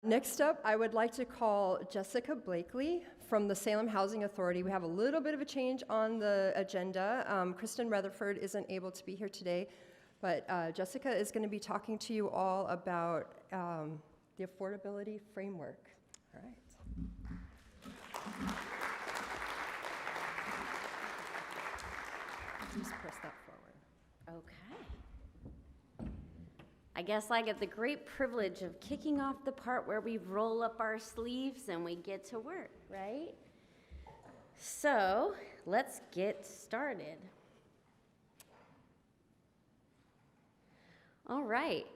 Next up, I would like to call Jessica Blakely from the Salem Housing Authority. We have a little bit of a change on the agenda. Kristen Rutherford isn't able to be here today, but Jessica is going to be talking to you all about the affordability framework. All right. Just press that forward. Okay. I guess I get the great privilege of kicking off the part where we roll up our sleeves and we get to work, right? So let's get started. All right.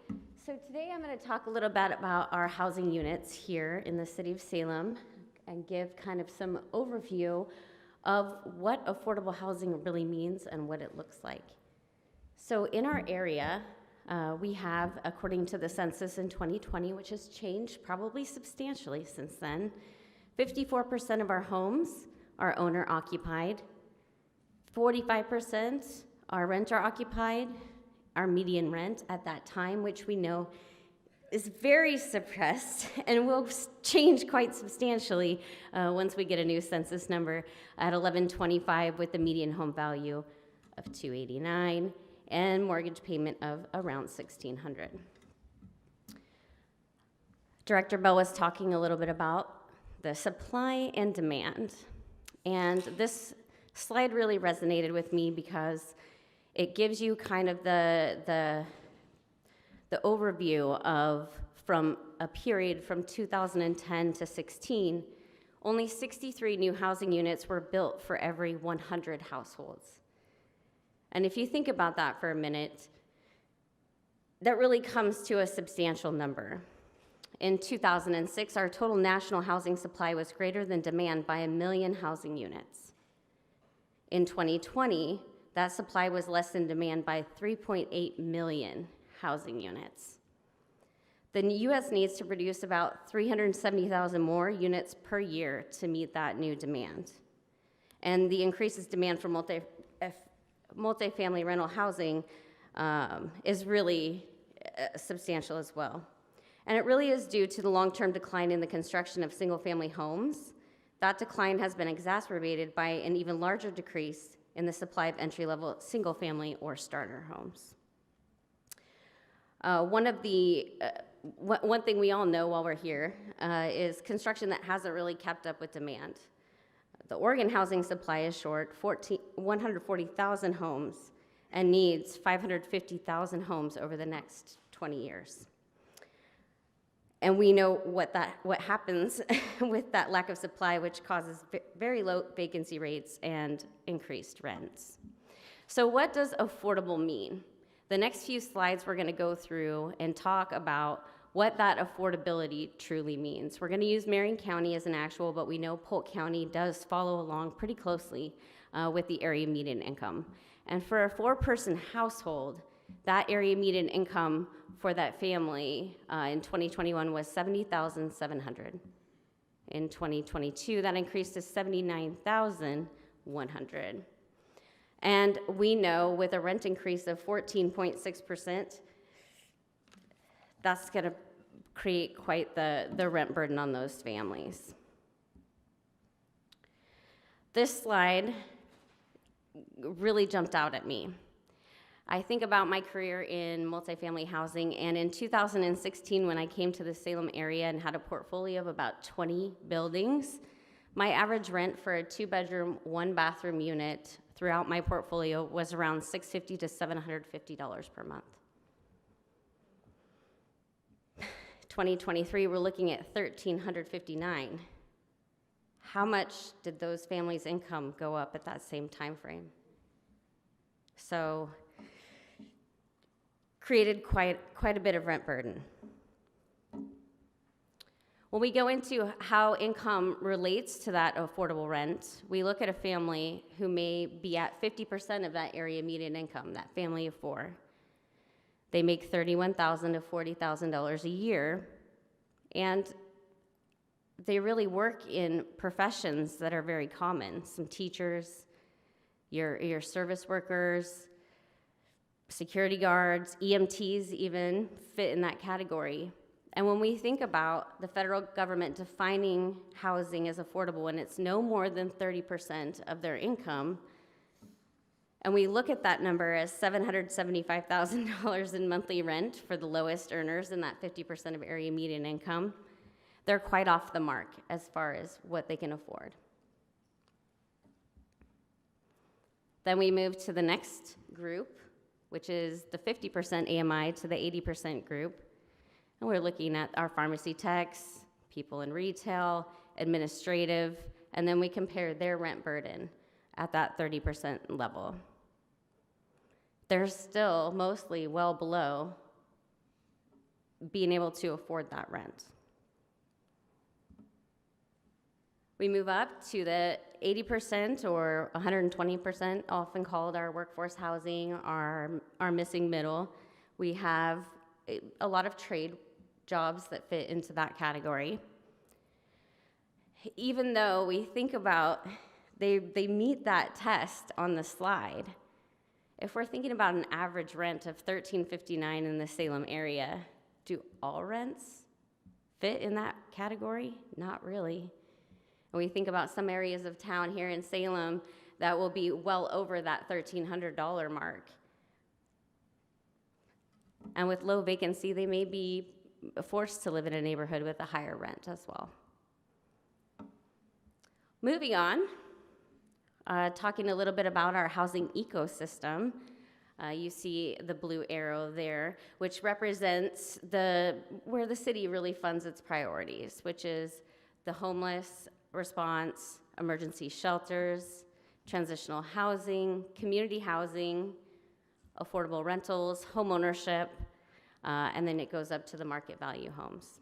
So today I'm going to talk a little bit about our housing units here in the city of Salem and give kind of some overview of what affordable housing really means and what it looks like. So in our area, we have, according to the census in 2020, which has changed probably substantially since then, 54% of our homes are owner-occupied, 45% are renter-occupied, our median rent at that time, which we know is very suppressed and will change quite substantially once we get a new census number at 1125 with the median home value of $289 and mortgage payment of around $1,600. Director Bell was talking a little bit about the supply and demand, and this slide really resonated with me because it gives you kind of the overview of from a period from 2010 to 16, only 63 new housing units were built for every 100 households. And if you think about that for a minute, that really comes to a substantial number. In 2006, our total national housing supply was greater than demand by 1 million housing units. In 2020, that supply was less than demand by 3.8 million housing units. The U.S. needs to produce about 370,000 more units per year to meet that new demand. And the increases demand for multifamily rental housing is really substantial as well. And it really is due to the long-term decline in the construction of single-family homes. That decline has been exacerbated by an even larger decrease in the supply of entry-level single-family or starter homes. One thing we all know while we're here is construction that hasn't really kept up with demand. The Oregon housing supply is short 140,000 homes and needs 550,000 homes over the next 20 years. And we know what happens with that lack of supply, which causes very low vacancy rates and increased rents. So what does affordable mean? The next few slides we're going to go through and talk about what that affordability truly means. We're going to use Marion County as an actual, but we know Polk County does follow along pretty closely with the area median income. And for a 4-person household, that area median income for that family in 2021 was $70,700. In 2022, that increased to $79,100. And we know with a rent increase of 14.6%, that's going to create quite the rent burden on those families. This slide really jumped out at me. I think about my career in multifamily housing, and in 2016, when I came to the Salem area and had a portfolio of about 20 buildings, my average rent for a 2-bedroom, 1-bathroom unit throughout my portfolio was around $650 to $750 per month. 2023, we're looking at $1,359. How much did those families' income go up at that same time frame? So, created quite a bit of rent burden. When we go into how income relates to that affordable rent, we look at a family who may be at 50% of that area median income, that family of 4. They make $31,000 to $40,000 a year, and they really work in professions that are very common. Some teachers, your service workers, security guards, EMTs even fit in that category. And when we think about the federal government defining housing as affordable and it's no more than 30% of their income, and we look at that number as $775,000 in monthly rent for the lowest earners in that 50% of area median income, they're quite off the mark as far as what they can afford. Then we move to the next group, which is the 50% AMI to the 80% group. And we're looking at our pharmacy techs, people in retail, administrative, and then we compare their rent burden at that 30% level. They're still mostly well below being able to afford that rent. We move up to the 80% or 120%, often called our workforce housing, our missing middle. We have a lot of trade jobs that fit into that category. Even though we think about they meet that test on the slide, if we're thinking about an average rent of $13.59 in the Salem area, do all rents fit in that category? Not really. And we think about some areas of town here in Salem that will be well over that $1,300 mark. And with low vacancy, they may be forced to live in a neighborhood with a higher rent as well. Moving on, talking a little bit about our housing ecosystem. You see the blue arrow there, which represents where the city really funds its priorities, which is the homeless response, emergency shelters, transitional housing, community housing, affordable rentals, home ownership, and then it goes up to the market value homes.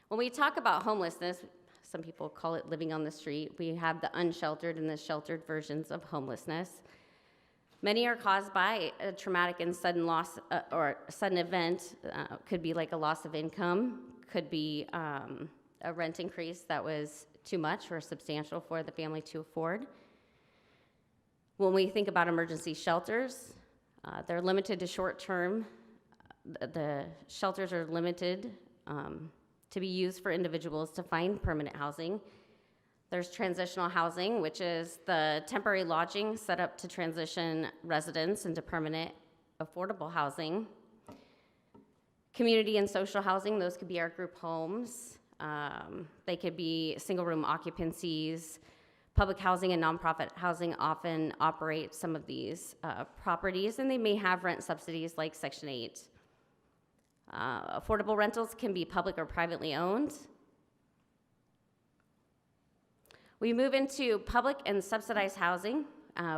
When we talk about homelessness, some people call it living on the street. We have the unsheltered and the sheltered versions of homelessness. Many are caused by a traumatic and sudden loss or sudden event. Could be like a loss of income, could be a rent increase that was too much or substantial for the family to afford. When we think about emergency shelters, they're limited to short-term. The shelters are limited to be used for individuals to find permanent housing. There's transitional housing, which is the temporary lodging set up to transition residents into permanent affordable housing. Community and social housing, those could be our group homes. They could be single-room occupancies. Public housing and nonprofit housing often operate some of these properties, and they may have rent subsidies like Section 8. Affordable rentals can be public or privately owned. We move into public and subsidized housing.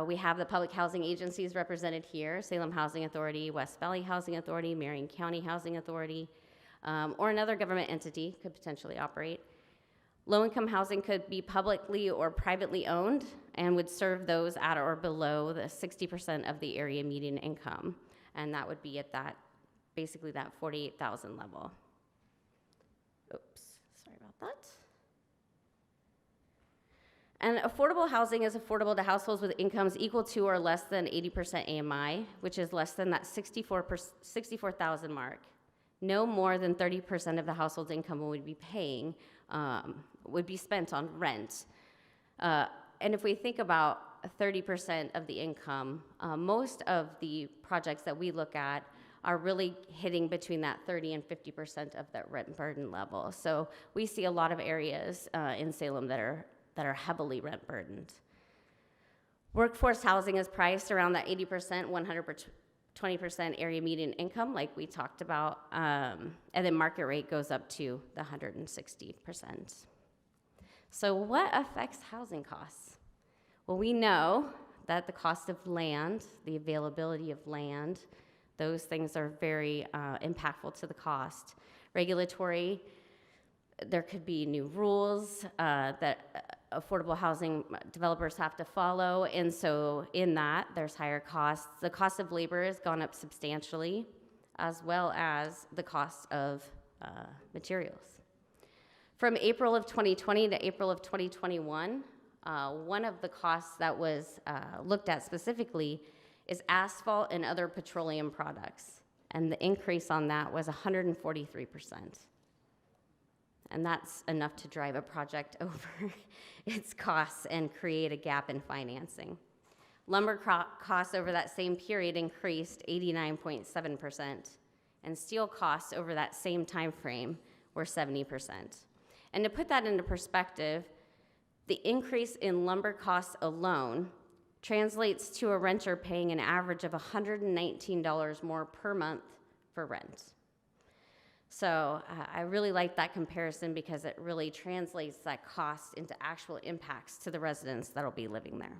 We have the public housing agencies represented here: Salem Housing Authority, West Valley Housing Authority, Marion County Housing Authority, or another government entity could potentially operate. Low-income housing could be publicly or privately owned and would serve those at or below the 60% of the area median income, and that would be at that, basically that 48,000 level. Oops, sorry about that. And affordable housing is affordable to households with incomes equal to or less than 80% AMI, which is less than that 64,000 mark. No more than 30% of the household's income would be paying, would be spent on rent. And if we think about 30% of the income, most of the projects that we look at are really hitting between that 30 and 50% of that rent burden level. So we see a lot of areas in Salem that are heavily rent burdened. Workforce housing is priced around that 80%, 120% area median income, like we talked about, and then market rate goes up to the 160%. So what affects housing costs? Well, we know that the cost of land, the availability of land, those things are very impactful to the cost. Regulatory, there could be new rules that affordable housing developers have to follow, and so in that, there's higher costs. The cost of labor has gone up substantially, as well as the cost of materials. From April of 2020 to April of 2021, one of the costs that was looked at specifically is asphalt and other petroleum products. and the increase on that was 143%. And that's enough to drive a project over its costs and create a gap in financing. Lumber costs over that same period increased 89.7%, and steel costs over that same time frame were 70%. And to put that into perspective, the increase in lumber costs alone translates to a renter paying an average of $119 more per month for rent. So I really like that comparison because it really translates that cost into actual impacts to the residents that will be living there.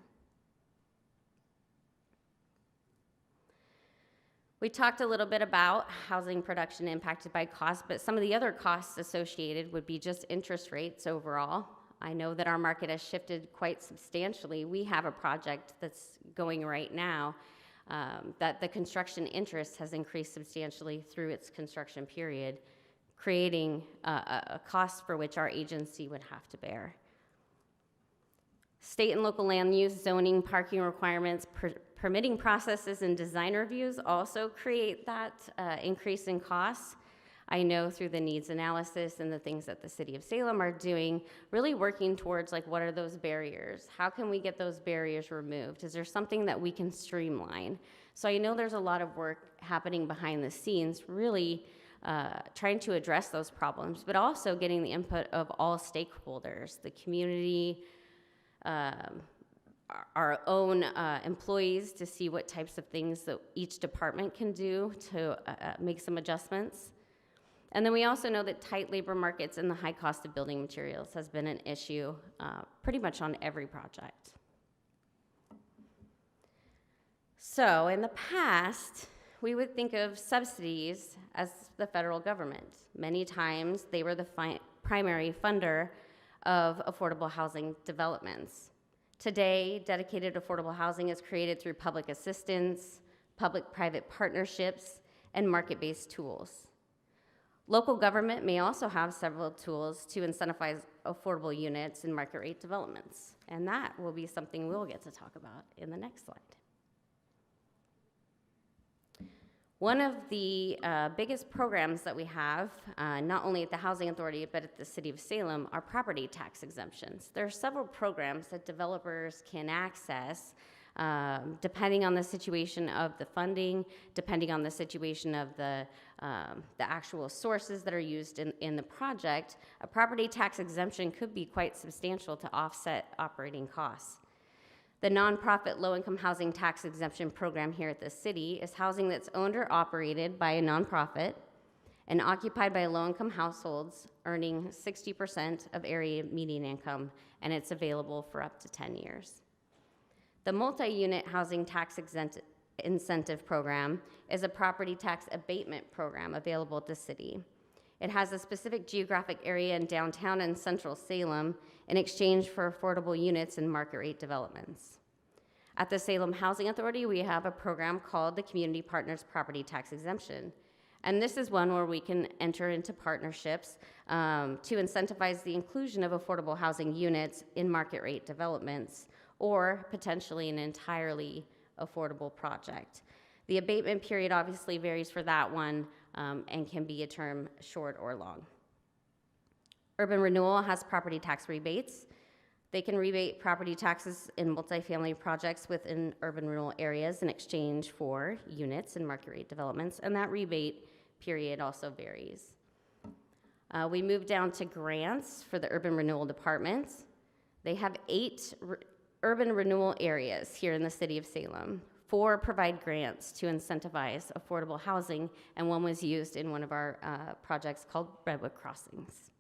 We talked a little bit about housing production impacted by cost, but some of the other costs associated would be just interest rates overall. I know that our market has shifted quite substantially. We have a project that's going right now that the construction interest has increased substantially through its construction period, creating a cost for which our agency would have to bear. State and local land use, zoning, parking requirements, permitting processes, and design reviews also create that increase in costs. I know through the needs analysis and the things that the City of Salem are doing, really working towards like what are those barriers? How can we get those barriers removed? Is there something that we can streamline? So I know there's a lot of work happening behind the scenes, really trying to address those problems, but also getting the input of all stakeholders, the community, our own employees to see what types of things that each department can do to make some adjustments. And then we also know that tight labor markets and the high cost of building materials has been an issue pretty much on every project. So in the past, we would think of subsidies as the federal government. Many times they were the primary funder of affordable housing developments. Today, dedicated affordable housing is created through public assistance, public-private partnerships, and market-based tools. Local government may also have several tools to incentivize affordable units and market rate developments, and that will be something we'll get to talk about in the next slide. One of the biggest programs that we have, not only at the Housing Authority, but at the City of Salem, are property tax exemptions. There are several programs that developers can access depending on the situation of the funding, depending on the situation of the actual sources that are used in the project. A property tax exemption could be quite substantial to offset operating costs. The nonprofit low-income housing tax exemption program here at the city is housing that's owned or operated by a nonprofit and occupied by low-income households earning 60% of area median income, and it's available for up to 10 years. The multi-unit housing tax incentive program is a property tax abatement program available at the city. It has a specific geographic area in downtown and central Salem in exchange for affordable units and market rate developments. At the Salem Housing Authority, we have a program called the Community Partners Property Tax Exemption. And this is one where we can enter into partnerships to incentivize the inclusion of affordable housing units in market rate developments or potentially an entirely affordable project. The abatement period obviously varies for that one and can be a term short or long. Urban Renewal has property tax rebates. They can rebate property taxes in multifamily projects within urban renewal areas in exchange for units and market rate developments, and that rebate period also varies. We move down to grants for the urban renewal departments. They have 8 urban renewal areas here in the city of Salem. 4 provide grants to incentivize affordable housing, and 1 was used in one of our projects called Redwood Crossings.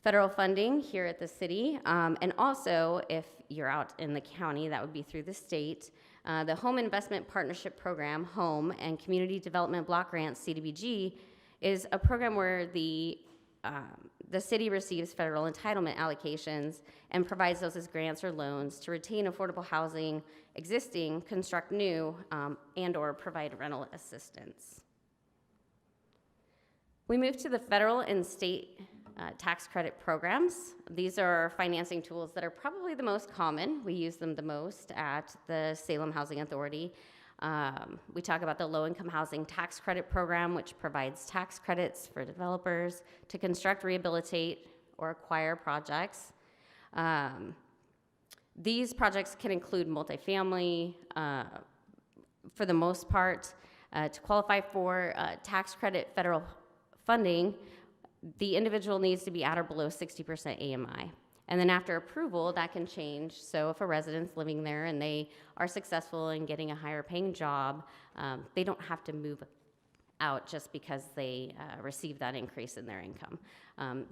Federal funding here at the city, and also if you're out in the county, that would be through the state. The Home Investment Partnership Program, HOME, and Community Development Block Grants, CDBG, is a program where the city receives federal entitlement allocations and provides those as grants or loans to retain affordable housing, existing, construct new, and or provide rental assistance. We move to the federal and state tax credit programs. These are financing tools that are probably the most common. We use them the most at the Salem Housing Authority. We talk about the low-income housing tax credit program, which provides tax credits for developers to construct, rehabilitate, or acquire projects. These projects can include multifamily, for the most part. To qualify for tax credit federal funding, the individual needs to be at or below 60% AMI. And then after approval, that can change. So if a resident's living there and they are successful in getting a higher paying job, they don't have to move out just because they receive that increase in their income.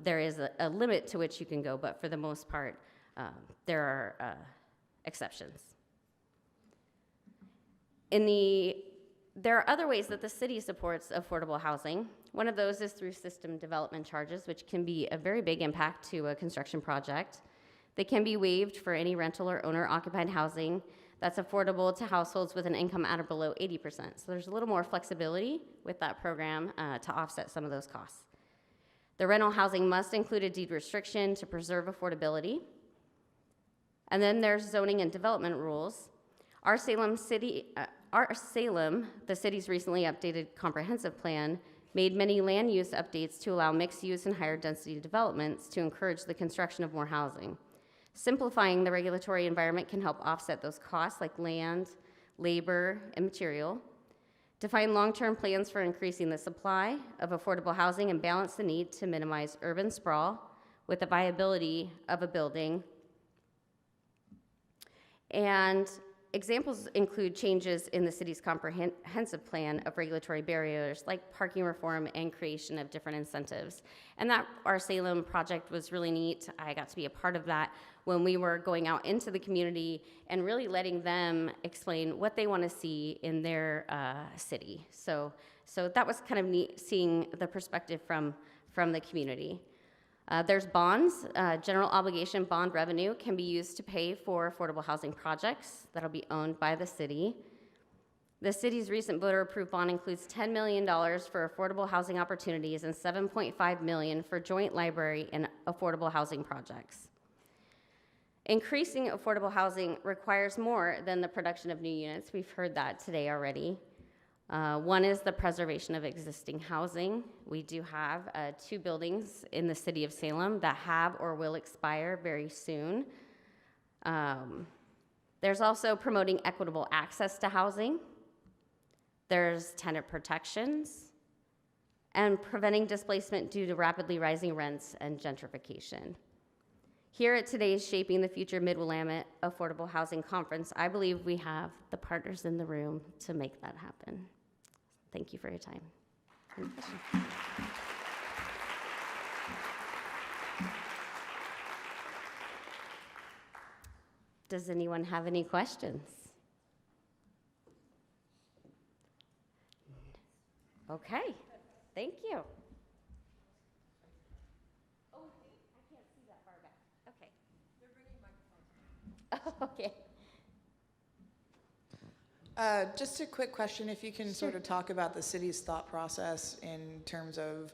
There is a limit to which you can go, but for the most part, there are exceptions. There are other ways that the city supports affordable housing. One of those is through system development charges, which can be a very big impact to a construction project. They can be waived for any rental or owner-occupied housing that's affordable to households with an income at or below 80%. So there's a little more flexibility with that program to offset some of those costs. The rental housing must include a deed restriction to preserve affordability. And then there's zoning and development rules. Our Salem, the city's recently updated comprehensive plan, made many land use updates to allow mixed use and higher density developments to encourage the construction of more housing. Simplifying the regulatory environment can help offset those costs like land, labor, and material. Define long-term plans for increasing the supply of affordable housing and balance the need to minimize urban sprawl with the viability of a building. And examples include changes in the city's comprehensive plan of regulatory barriers like parking reform and creation of different incentives. And that Our Salem project was really neat. I got to be a part of that when we were going out into the community and really letting them explain what they want to see in their city. So that was kind of neat, seeing the perspective from the community. There's bonds. General obligation bond revenue can be used to pay for affordable housing projects that'll be owned by the city. The city's recent voter-approved bond includes $10 million for affordable housing opportunities and $7.5 million for joint library and affordable housing projects. Increasing affordable housing requires more than the production of new units. We've heard that today already. One is the preservation of existing housing. We do have 2 buildings in the city of Salem that have or will expire very soon. There's also promoting equitable access to housing. There's tenant protections and preventing displacement due to rapidly rising rents and gentrification. Here at today's Shaping the Future Mid-Willamette Affordable Housing Conference, I believe we have the partners in the room to make that happen. Thank you for your time. Does anyone have any questions? Okay, thank you. Oh, I can't see that far back. Okay. They're bringing microphones. Okay. Just a quick question, if you can sort of talk about the city's thought process in terms of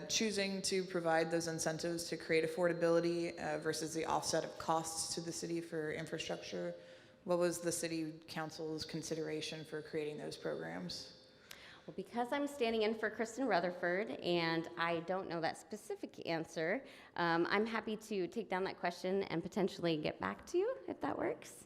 choosing to provide those incentives to create affordability versus the offset of costs to the city for infrastructure. What was the city council's consideration for creating those programs? Well, because I'm standing in for Kristen Rutherford and I don't know that specific answer, I'm happy to take down that question and potentially get back to you if that works.